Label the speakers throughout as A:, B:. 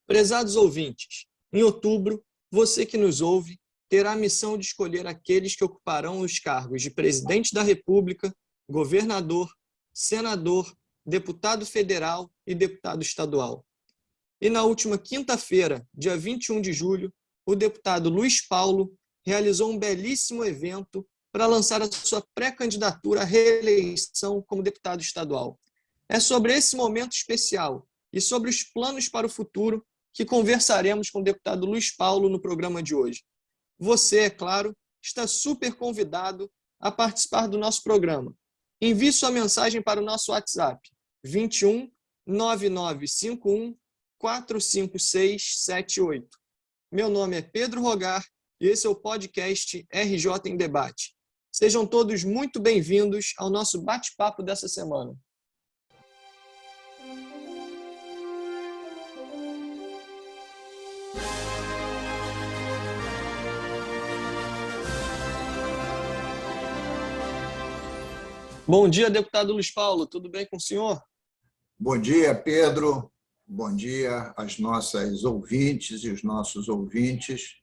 A: Prezados ouvintes, em outubro, você que nos ouve terá a missão de escolher aqueles que ocuparão os cargos de presidente da República, governador, senador, deputado federal e deputado estadual. E na última quinta-feira, dia 21 de julho, o deputado Luiz Paulo realizou um belíssimo evento para lançar a sua pré-candidatura à reeleição como deputado estadual. É sobre esse momento especial e sobre os planos para o futuro que conversaremos com o deputado Luiz Paulo no programa de hoje. Você, é claro, está super convidado a participar do nosso programa. Envie sua mensagem para o nosso WhatsApp 21 9951 45678. Meu nome é Pedro Rogar e esse é o podcast RJ em Debate. Sejam todos muito bem-vindos ao nosso bate-papo dessa semana. Bom dia, deputado Luiz Paulo. Tudo bem com o senhor?
B: Bom dia, Pedro. Bom dia às nossas ouvintes e os nossos ouvintes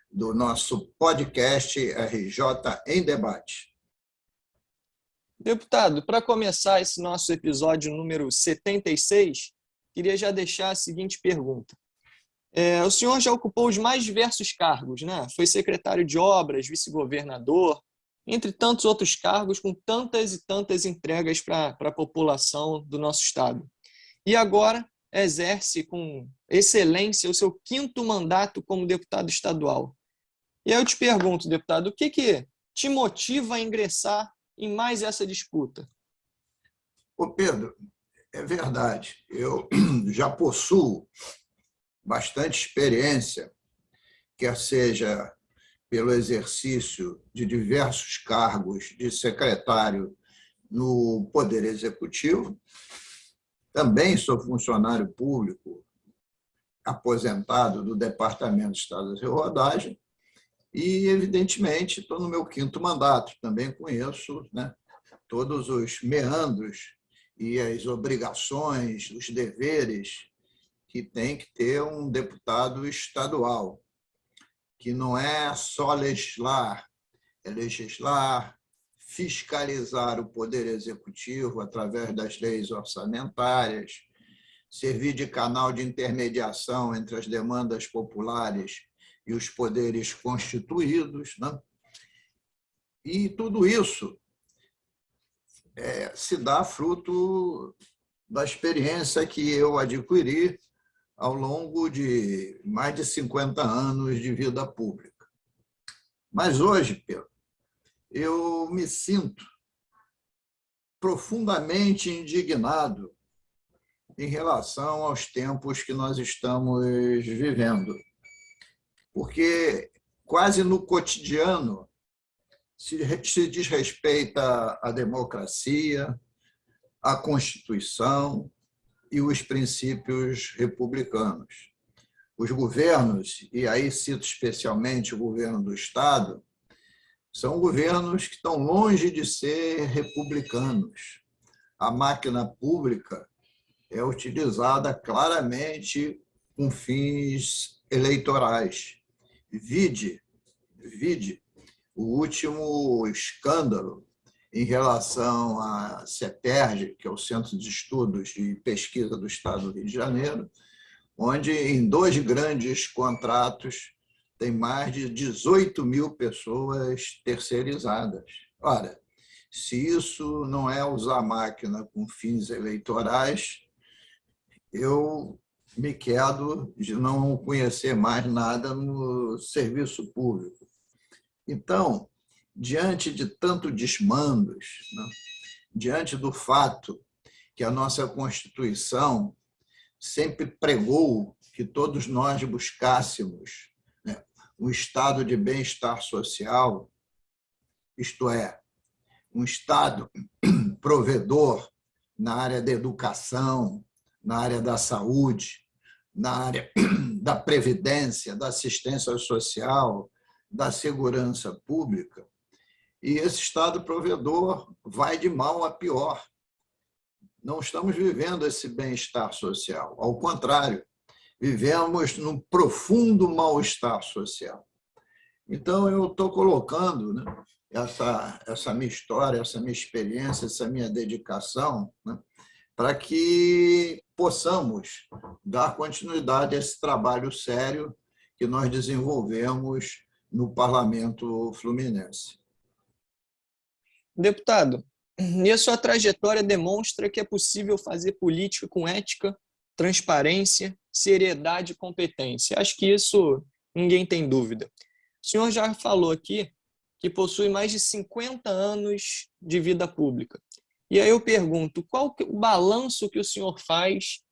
B: do nosso podcast RJ em Debate.
A: Deputado, para começar esse nosso episódio número 76, queria já deixar a seguinte pergunta. O senhor já ocupou os mais diversos cargos, né? Foi secretário de obras, vice-governador, entre tantos outros cargos, com tantas e tantas entregas para a população do nosso estado. E agora exerce com excelência o seu 5º mandato como deputado estadual. E aí eu te pergunto, deputado, o que te motiva a ingressar em mais essa disputa?
B: Ô Pedro, é verdade, eu já possuo bastante experiência, quer seja pelo exercício de diversos cargos de secretário no Poder Executivo. Também sou funcionário público aposentado do Departamento de Estradas e Rodagem e, evidentemente, estou no meu 5º mandato. Também conheço, né, todos os meandros e as obrigações, os deveres que tem que ter um deputado estadual, que não é só legislar, é legislar, fiscalizar o Poder Executivo através das leis orçamentárias, servir de canal de intermediação entre as demandas populares e os poderes constituídos, né? E tudo isso se dá fruto da experiência que eu adquiri ao longo de mais de 50 anos de vida pública. Mas hoje, Pedro, eu me sinto profundamente indignado em relação aos tempos que nós estamos vivendo, porque quase no cotidiano se desrespeita a democracia, a Constituição e os princípios republicanos. Os governos, e aí cito especialmente o governo do Estado, são governos que estão longe de ser republicanos. A máquina pública é utilizada claramente com fins eleitorais. Vide o último escândalo em relação à CEPERJ, que é o Centro de Estudos e Pesquisa do Estado do Rio de Janeiro, onde, em 2 grandes contratos, tem mais de 18 mil pessoas terceirizadas. Ora, se isso não é usar a máquina com fins eleitorais, eu me quedo de não conhecer mais nada no serviço público. Então, diante de tanto desmandos, né, diante do fato que a nossa Constituição sempre pregou que todos nós buscássemos, né, um estado de bem-estar social, isto é, um estado provedor na área da educação, na área da saúde, na área da previdência, da assistência social, da segurança pública, e esse estado provedor vai de mal a pior. Não estamos vivendo esse bem-estar social. Ao contrário, vivemos num profundo mal-estar social. Então, eu estou colocando, né, essa minha história, essa minha experiência, essa minha dedicação, né, para que possamos dar continuidade a esse trabalho sério que nós desenvolvemos no Parlamento Fluminense.
A: Deputado, e a sua trajetória demonstra que é possível fazer política com ética, transparência, seriedade e competência. Acho que isso ninguém tem dúvida. O senhor já falou aqui que possui mais de 50 anos de vida pública. E aí eu pergunto, qual o balanço que o senhor faz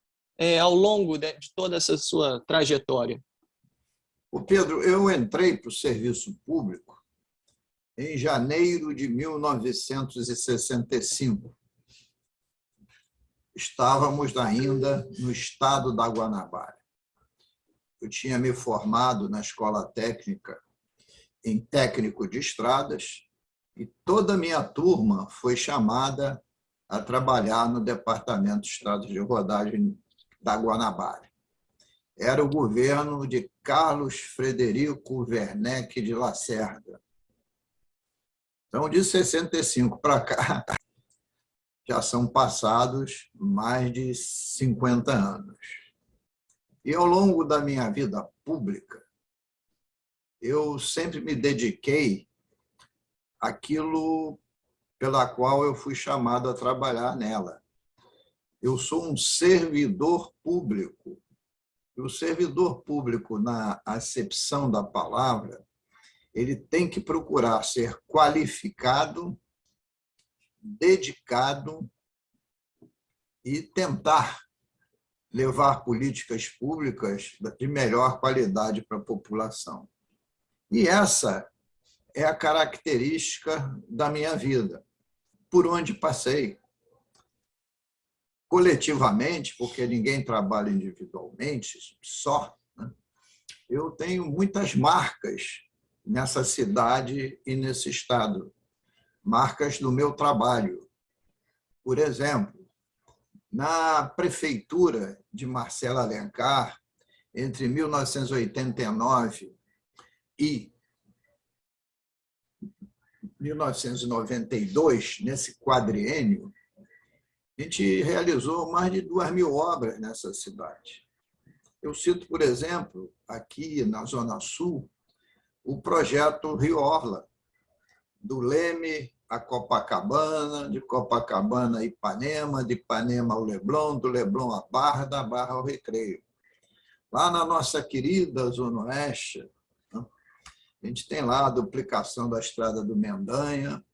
A: ao longo de toda essa sua trajetória?
B: O Pedro, eu entrei para o serviço público em janeiro de 1965. Estávamos ainda no estado da Guanabara. Eu tinha me formado na escola técnica em técnico de estradas e toda a minha turma foi chamada a trabalhar no Departamento de Estradas de Rodagem da Guanabara. Era o governo de Carlos Frederico Werneck de Lacerda. Então, de 65 para cá, já são passados mais de 50 anos. E, ao longo da minha vida pública, eu sempre me dediquei àquilo pela qual eu fui chamado a trabalhar nela. Eu sou um servidor público. E o servidor público, na acepção da palavra, ele tem que procurar ser qualificado, dedicado e tentar levar políticas públicas de melhor qualidade para a população. E essa é a característica da minha vida, por onde passei. Coletivamente, porque ninguém trabalha individualmente, só, né? Eu tenho muitas marcas nessa cidade e nesse estado, marcas do meu trabalho. Por exemplo, na prefeitura de Marcelo Alencar, entre 1989 e 1992, nesse quadriênio, a gente realizou mais de 2.000 obras nessa cidade. Eu cito, por exemplo, aqui na Zona Sul, o projeto Rio Orla, do Leme a Copacabana, de Copacabana a Ipanema, de Ipanema ao Leblon, do Leblon à Barra, da Barra ao Recreio. Lá na nossa querida Zona Oeste, a gente tem lá a duplicação da Estrada do Mendanha,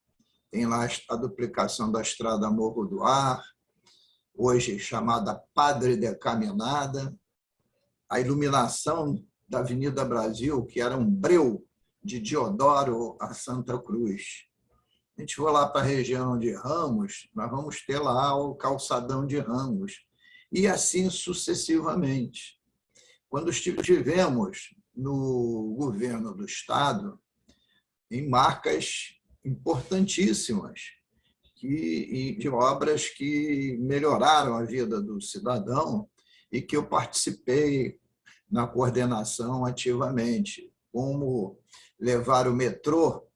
B: tem lá a duplicação da Estrada Morro do Ar, hoje chamada Padre de Caminhada, a iluminação da Avenida Brasil, que era um breu de Diodoro a Santa Cruz. A gente for lá para a região de Ramos, nós vamos ter lá o calçadão de Ramos, e assim sucessivamente. Quando estivemos no governo do Estado, em marcas importantíssimas, de obras que melhoraram a vida do cidadão e que eu participei na coordenação ativamente, como levar o metrô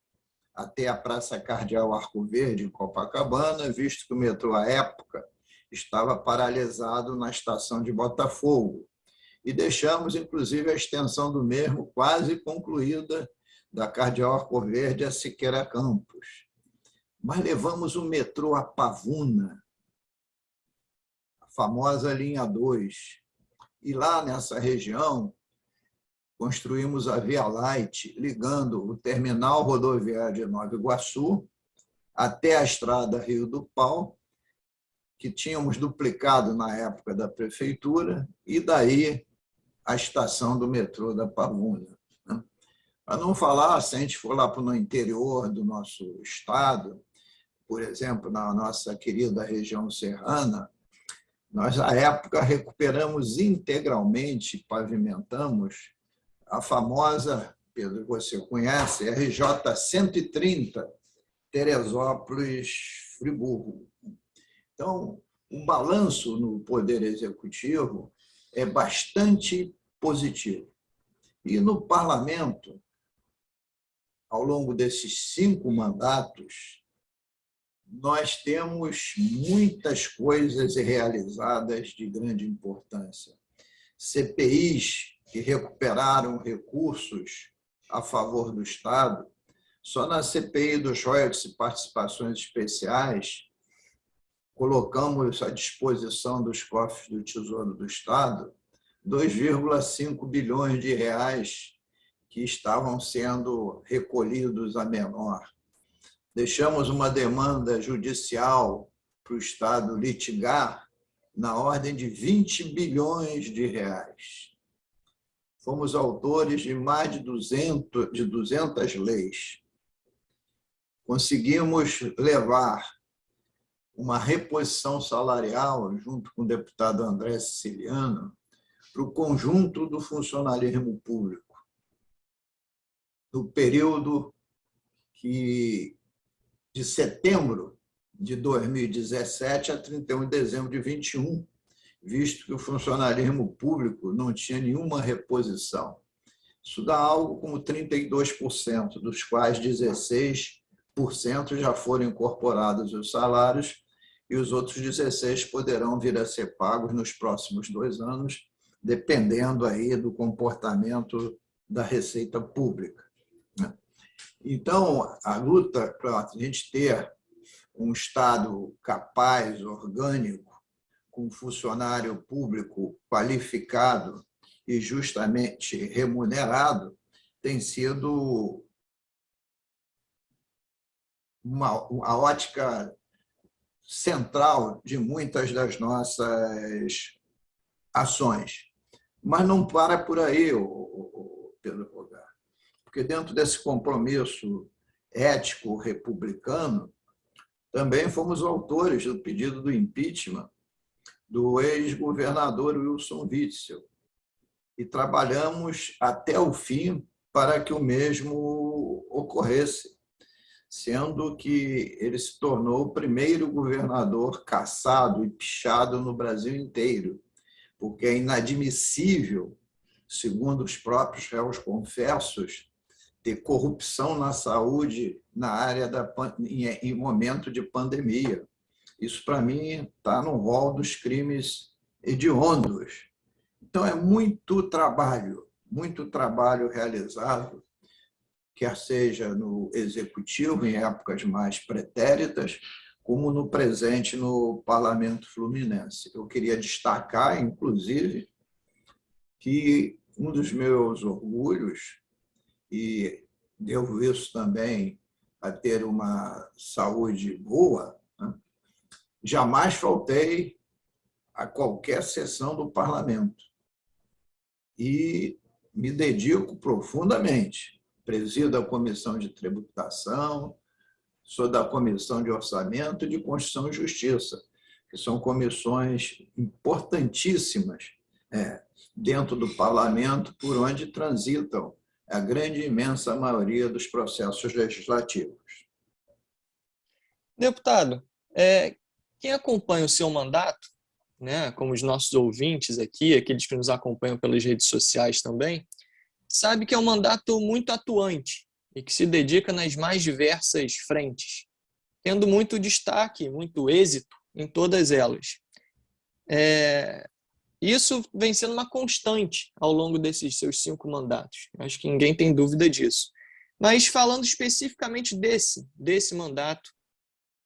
B: até a Praça Cardeal Arco Verde, em Copacabana, visto que o metrô, à época, estava paralisado na estação de Botafogo. E deixamos, inclusive, a extensão do mesmo quase concluída, da Cardeal Arco Verde a Siqueira Campos. Mas levamos o metrô a Pavuna, a famosa linha 2. E lá nessa região, construímos a Via Light, ligando o terminal rodoviário de Nova Iguaçu até a estrada Rio do Pau, que tínhamos duplicado na época da prefeitura, e daí a estação do metrô da Pavuna. Para não falar, se a gente for lá para o interior do nosso estado, por exemplo, na nossa querida região serrana, nós, à época, recuperamos integralmente, pavimentamos a famosa, Pedro, você conhece, RJ 130, Teresópolis-Friburgo. Então, o balanço no Poder Executivo é bastante positivo. E no parlamento, ao longo desses 5 mandatos, nós temos muitas coisas realizadas de grande importância. CPIs que recuperaram recursos a favor do Estado. Só na CPI dos royalties e participações especiais, colocamos à disposição dos cofres do Tesouro do Estado 2,5 bilhões de reais que estavam sendo recolhidos a menor. Deixamos uma demanda judicial para o Estado litigar na ordem de 20 bilhões de reais. Fomos autores de mais de 200 leis. Conseguimos levar uma reposição salarial, junto com o deputado André Siciliano, para o conjunto do funcionalismo público, no período de setembro de 2017 a 31 de dezembro de 2021, visto que o funcionalismo público não tinha nenhuma reposição. Isso dá algo como 32%, dos quais 16% já foram incorporados os salários e os outros 16% poderão vir a ser pagos nos próximos 2 anos, dependendo aí do comportamento da Receita Pública. Então, a luta para a gente ter um Estado capaz, orgânico, com funcionário público qualificado e justamente remunerado, tem sido a ótica central de muitas das nossas ações. Mas não para por aí, Pedro Rogar, porque dentro desse compromisso ético republicano, também fomos autores do pedido do impeachment do ex-governador Wilson Witzel e trabalhamos até o fim para que o mesmo ocorresse, sendo que ele se tornou o primeiro governador caçado e pichado no Brasil inteiro, porque é inadmissível, segundo os próprios réus confessos, ter corrupção na saúde na área em momento de pandemia. Isso, para mim, está no rol dos crimes hediondos. Então, é muito trabalho realizado, quer seja no executivo, em épocas mais pretéritas, como no presente no Parlamento Fluminense. Eu queria destacar, inclusive, que um dos meus orgulhos, e devo isso também a ter uma saúde boa, né? Jamais faltei a qualquer sessão do parlamento e me dedico profundamente. Presido a Comissão de Tributação, sou da Comissão de Orçamento e de Constituição e Justiça, que são comissões importantíssimas dentro do parlamento, por onde transitam a grande, imensa maioria dos processos legislativos.
A: Deputado, quem acompanha o seu mandato, né, como os nossos ouvintes aqui, aqueles que nos acompanham pelas redes sociais também, sabe que é um mandato muito atuante e que se dedica nas mais diversas frentes, tendo muito destaque, muito êxito em todas elas. Isso vem sendo uma constante ao longo desses seus 5 mandatos. Acho que ninguém tem dúvida disso. Mas falando especificamente desse mandato,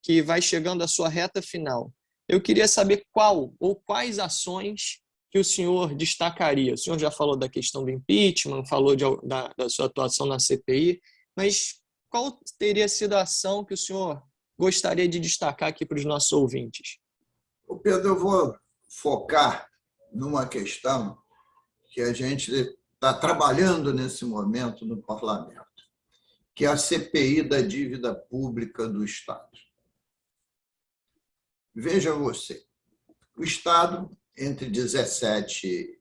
A: que vai chegando à sua reta final, eu queria saber qual ou quais ações que o senhor destacaria. O senhor já falou da questão do impeachment, falou da sua atuação na CPI, mas qual teria sido a ação que o senhor gostaria de destacar aqui para os nossos ouvintes?
B: Pedro, eu vou focar numa questão que a gente está trabalhando nesse momento no parlamento, que é a CPI da dívida pública do Estado. Veja você, o Estado, entre 2017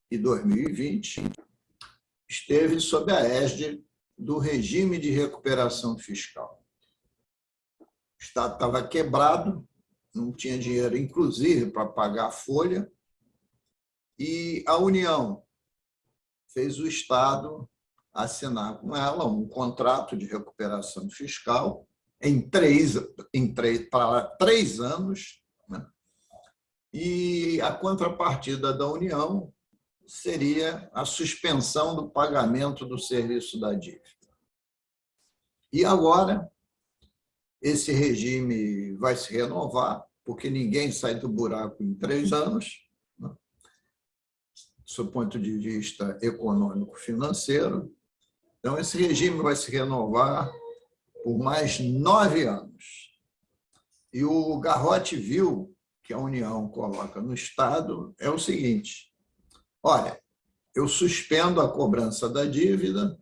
B: e 2020, esteve sob a égide do regime de recuperação fiscal. O Estado estava quebrado, não tinha dinheiro, inclusive, para pagar a folha, e a União fez o Estado assinar com ela um contrato de recuperação fiscal para 3 anos, né? E a contrapartida da União seria a suspensão do pagamento do serviço da dívida. E agora, esse regime vai se renovar, porque ninguém sai do buraco em 3 anos, né? Do ponto de vista econômico-financeiro. Então, esse regime vai se renovar por mais 9 anos. E o garrote vil que a União coloca no Estado é o seguinte: olha, eu suspendo a cobrança da dívida,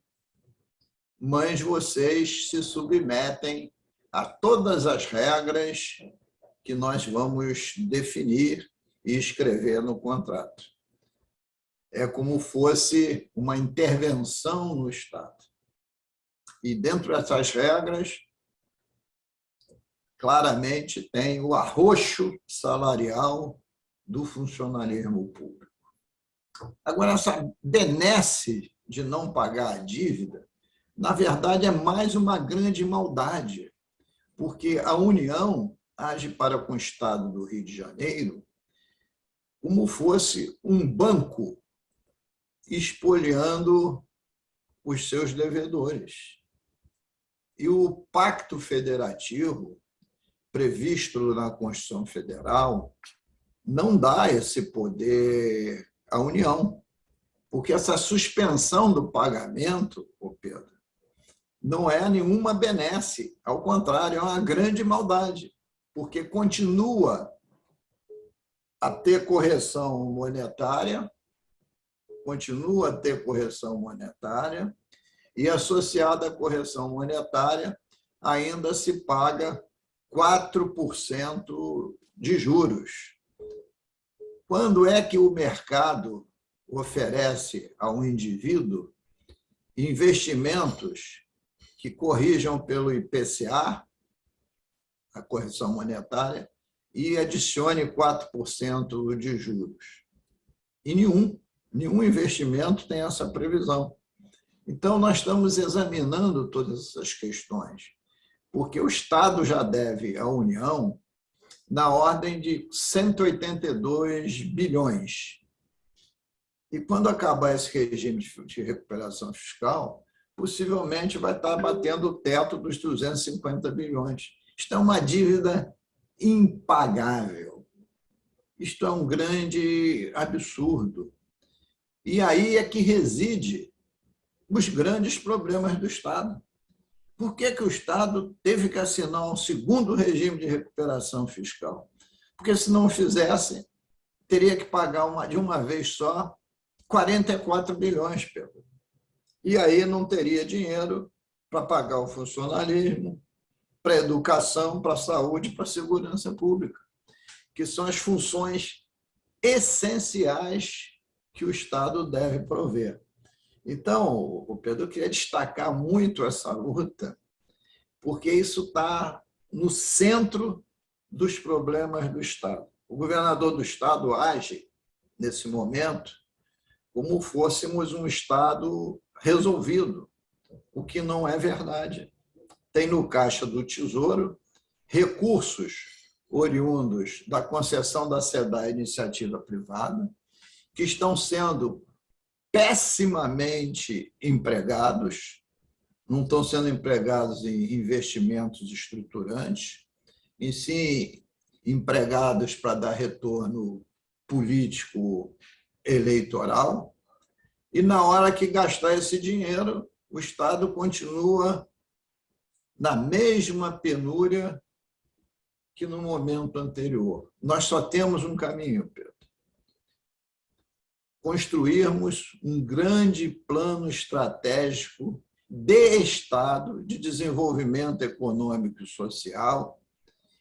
B: mas vocês se submetem a todas as regras que nós vamos definir e escrever no contrato. É como fosse uma intervenção no Estado. E dentro dessas regras, claramente tem o arroxo salarial do funcionalismo público. Agora, essa benesse de não pagar a dívida, na verdade, é mais uma grande maldade, porque a União age para com o Estado do Rio de Janeiro como fosse um banco espoliando os seus devedores. E o Pacto Federativo, previsto na Constituição Federal, não dá esse poder à União, porque essa suspensão do pagamento, Pedro, não é nenhuma benesse, ao contrário, é uma grande maldade, porque continua a ter correção monetária, e associada à correção monetária ainda se paga 4% de juros. Quando é que o mercado oferece ao indivíduo investimentos que corrijam pelo IPCA, a correção monetária, e adicione 4% de juros? E nenhum investimento tem essa previsão. Então, nós estamos examinando todas essas questões, porque o Estado já deve à União na ordem de 182 bilhões. E quando acabar esse regime de recuperação fiscal, possivelmente vai estar batendo o teto dos 250 bilhões. Isto é uma dívida impagável. Isto é um grande absurdo. E aí é que reside os grandes problemas do Estado. Por que o Estado teve que assinar um segundo regime de recuperação fiscal? Porque, se não fizesse, teria que pagar de uma vez só 44 bilhões, Pedro. E aí não teria dinheiro para pagar o funcionalismo, para a educação, para a saúde, para a segurança pública, que são as funções essenciais que o Estado deve prover. Então, Pedro, eu queria destacar muito essa luta, porque isso está no centro dos problemas do Estado. O governador do Estado age, nesse momento, como fôssemos um Estado resolvido, o que não é verdade. Tem no Caixa do Tesouro recursos oriundos da concessão da SEDAI à iniciativa privada, que estão sendo pessimamente empregados, não estão sendo empregados em investimentos estruturantes, e sim empregados para dar retorno político eleitoral. E na hora que gastar esse dinheiro, o Estado continua na mesma penúria que no momento anterior. Nós só temos um caminho, Pedro: construirmos um grande plano estratégico de Estado, de desenvolvimento econômico e social,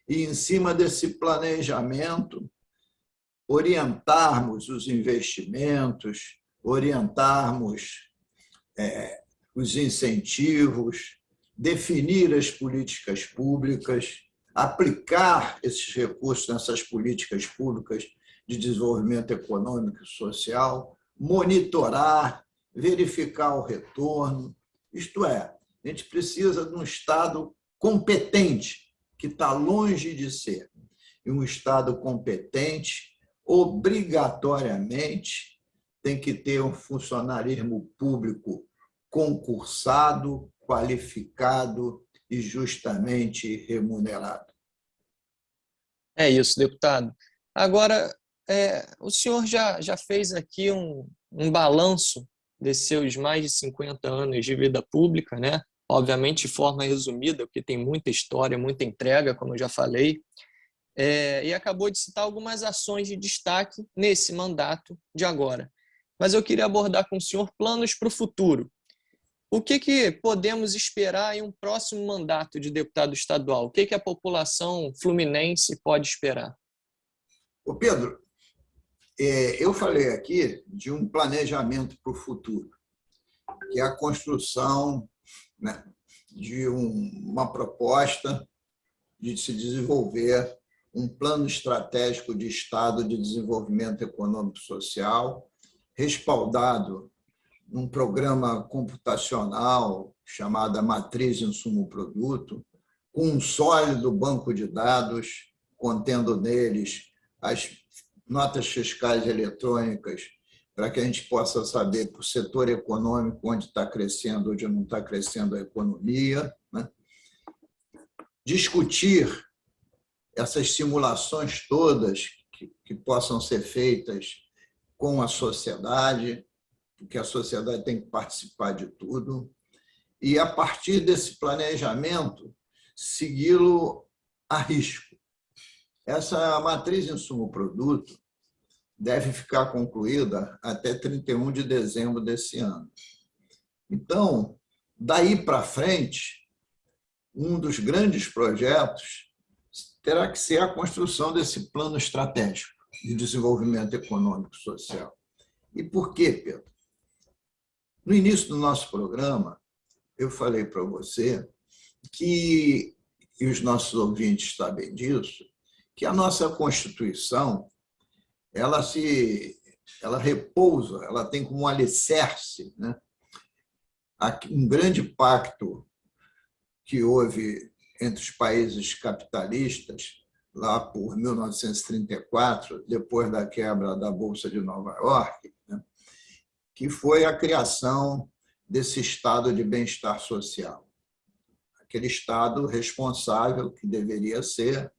B: e, em cima desse planejamento, orientarmos os investimentos, orientarmos os incentivos, definir as políticas públicas, aplicar esses recursos nessas políticas públicas de desenvolvimento econômico e social, monitorar, verificar o retorno. Isto é, a gente precisa de um Estado competente, que está longe de ser. E um Estado competente, obrigatoriamente, tem que ter um funcionarismo público concursado, qualificado e justamente remunerado.
A: É isso, deputado. Agora, o senhor já fez aqui um balanço desses seus mais de 50 anos de vida pública, né? Obviamente de forma resumida, porque tem muita história, muita entrega, como eu já falei, e acabou de citar algumas ações de destaque nesse mandato de agora. Mas eu queria abordar com o senhor planos para o futuro. O que podemos esperar em um próximo mandato de deputado estadual? O que a população fluminense pode esperar?
B: Ô Pedro, eu falei aqui de um planejamento para o futuro, que é a construção, né, de uma proposta de se desenvolver um plano estratégico de Estado de desenvolvimento econômico e social, respaldado num programa computacional chamado Matriz Insumo-Produto, com um sólido banco de dados, contendo neles as notas fiscais eletrônicas, para que a gente possa saber, por setor econômico, onde está crescendo, onde não está crescendo a economia, né? Discutir essas simulações todas que possam ser feitas com a sociedade, porque a sociedade tem que participar de tudo, e, a partir desse planejamento, segui-lo a risco. Essa matriz insumo-produto deve ficar concluída até 31 de dezembro desse ano. Então, daí para frente, um dos grandes projetos terá que ser a construção desse plano estratégico de desenvolvimento econômico e social. E por quê, Pedro? No início do nosso programa, eu falei para você que, e os nossos ouvintes sabem disso, que a nossa Constituição ela repousa, ela tem como alicerce, né, um grande pacto que houve entre os países capitalistas lá por 1934, depois da quebra da Bolsa de Nova York, né, que foi a criação desse estado de bem-estar social. Aquele estado responsável que deveria ser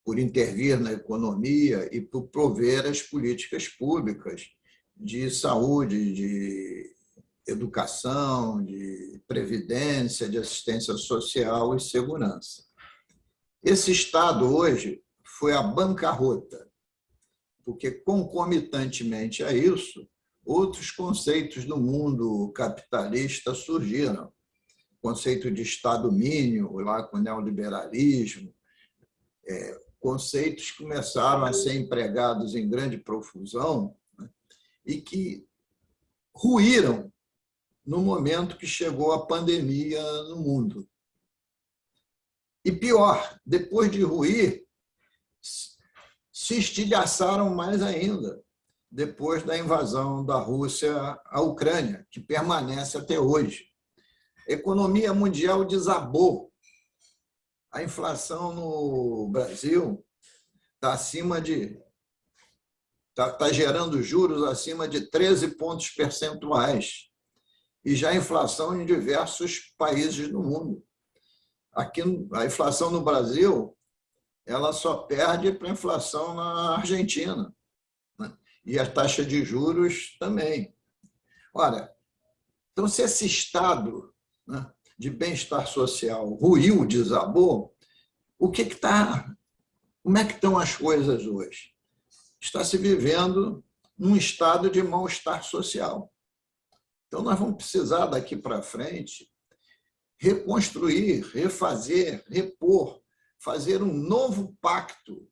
B: por intervir na economia e por prover as políticas públicas de saúde, de educação, de previdência, de assistência social e segurança. Esse estado hoje foi à bancarrota, porque, concomitantemente a isso, outros conceitos do mundo capitalista surgiram. O conceito de Estado mínimo, lá com o neoliberalismo, conceitos que começaram a ser empregados em grande profusão, né, e que ruíram no momento que chegou a pandemia no mundo. E pior, depois de ruir, se estilhaçaram mais ainda, depois da invasão da Rússia à Ucrânia, que permanece até hoje. A economia mundial desabou. A inflação no Brasil está gerando juros acima de 13 pontos percentuais, e já a inflação em diversos países do mundo. Aqui, a inflação no Brasil ela só perde para a inflação na Argentina, né? E a taxa de juros também. Ora, então, se esse estado, né, de bem-estar social ruiu, desabou, como é que estão as coisas hoje? Está se vivendo num estado de mal-estar social. Então, nós vamos precisar, daqui para frente, reconstruir, refazer, repor, fazer um novo pacto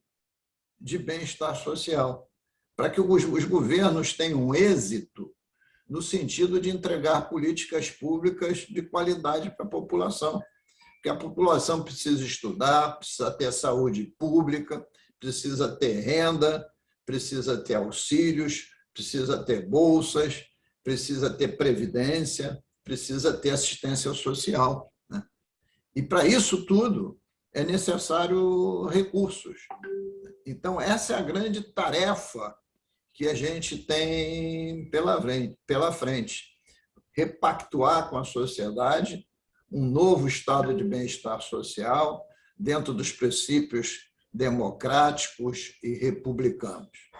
B: de bem-estar social, para que os governos tenham êxito no sentido de entregar políticas públicas de qualidade para a população. Porque a população precisa estudar, precisa ter saúde pública, precisa ter renda, precisa ter auxílios, precisa ter bolsas, precisa ter previdência, precisa ter assistência social, né? E, para isso tudo, é necessário recursos. Então, essa é a grande tarefa que a gente tem pela frente. Repactuar com a sociedade um novo estado de bem-estar social dentro dos princípios democráticos e republicanos.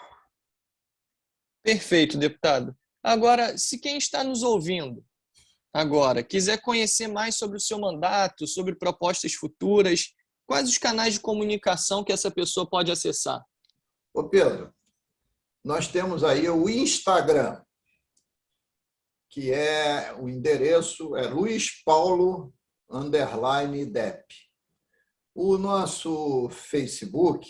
A: Perfeito, deputado. Agora, se quem está nos ouvindo agora quiser conhecer mais sobre o seu mandato, sobre propostas futuras, quais os canais de comunicação que essa pessoa pode acessar?
B: Ô Pedro, nós temos aí o Instagram, que o endereço é Luiz Paulo _Dep. O nosso Facebook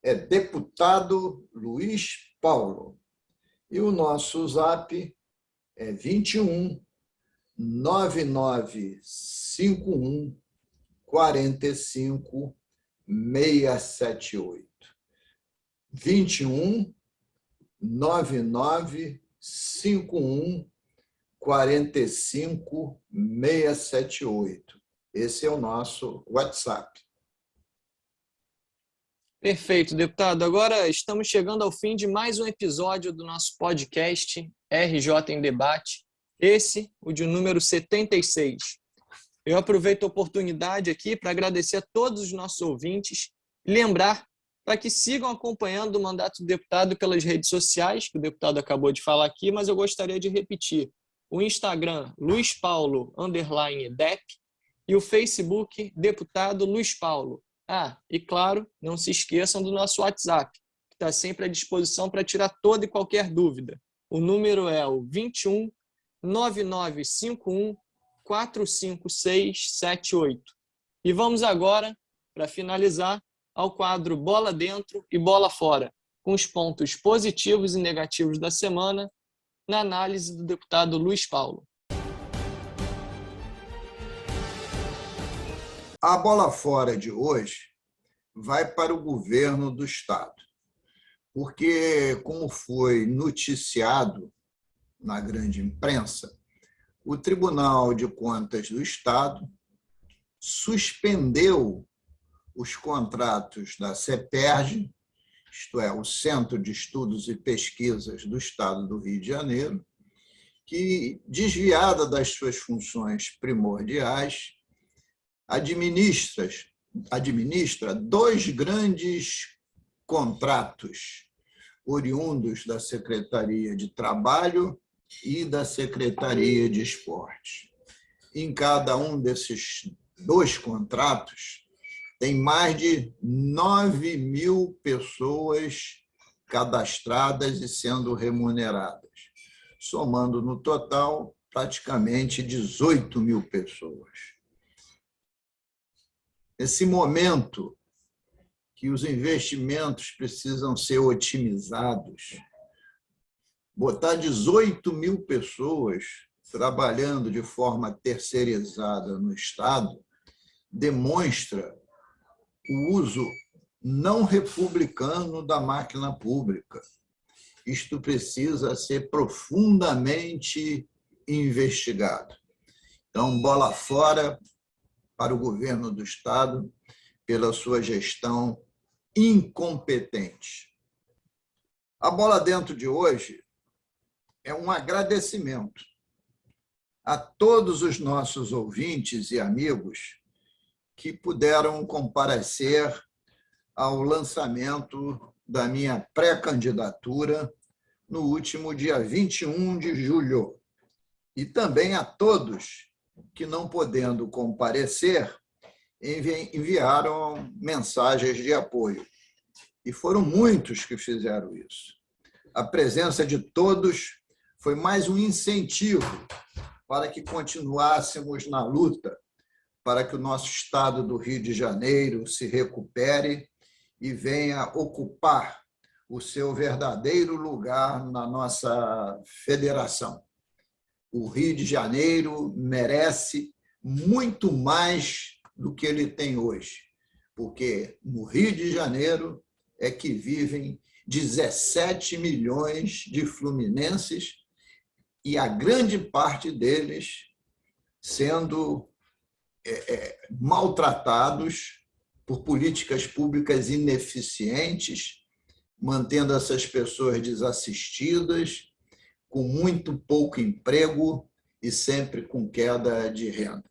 B: é Deputado Luiz Paulo. E o nosso Zap é 21 9951 45 678. 21 9951 45 678. Esse é o nosso WhatsApp.
A: Perfeito, deputado. Agora estamos chegando ao fim de mais um episódio do nosso podcast RJ em Debate, esse, o de número 76. Eu aproveito a oportunidade aqui para agradecer a todos os nossos ouvintes e lembrar para que sigam acompanhando o mandato do deputado pelas redes sociais, que o deputado acabou de falar aqui, mas eu gostaria de repetir. O Instagram, Luiz Paulo _Dep, e o Facebook, Deputado Luiz Paulo. E claro, não se esqueçam do nosso WhatsApp, que está sempre à disposição para tirar toda e qualquer dúvida. O número é o 21 9951 45678. E vamos agora, para finalizar, ao quadro Bola Dentro e Bola Fora, com os pontos positivos e negativos da semana, na análise do deputado Luiz Paulo.
B: A bola fora de hoje vai para o governo do Estado, porque, como foi noticiado na grande imprensa, o Tribunal de Contas do Estado suspendeu os contratos da CEPERJ, isto é, o Centro de Estudos e Pesquisas do Estado do Rio de Janeiro, que, desviada das suas funções primordiais, administra dois grandes contratos oriundos da Secretaria de Trabalho e da Secretaria de Esporte. Em cada um desses dois contratos, tem mais de 9.000 pessoas cadastradas e sendo remuneradas, somando no total praticamente 18.000 pessoas. Nesse momento que os investimentos precisam ser otimizados, botar 18.000 pessoas trabalhando de forma terceirizada no Estado demonstra o uso não republicano da máquina pública. Isto precisa ser profundamente investigado. Então, bola fora para o governo do Estado pela sua gestão incompetente. A bola dentro de hoje é um agradecimento a todos os nossos ouvintes e amigos que puderam comparecer ao lançamento da minha pré-candidatura no último dia 21 de julho. E também a todos que, não podendo comparecer, enviaram mensagens de apoio. E foram muitos que fizeram isso. A presença de todos foi mais um incentivo para que continuássemos na luta, para que o nosso Estado do Rio de Janeiro se recupere e venha ocupar o seu verdadeiro lugar na nossa federação. O Rio de Janeiro merece muito mais do que ele tem hoje, porque no Rio de Janeiro é que vivem 17 milhões de fluminenses e a grande parte deles sendo maltratados por políticas públicas ineficientes, mantendo essas pessoas desassistidas, com muito pouco emprego e sempre com queda de renda.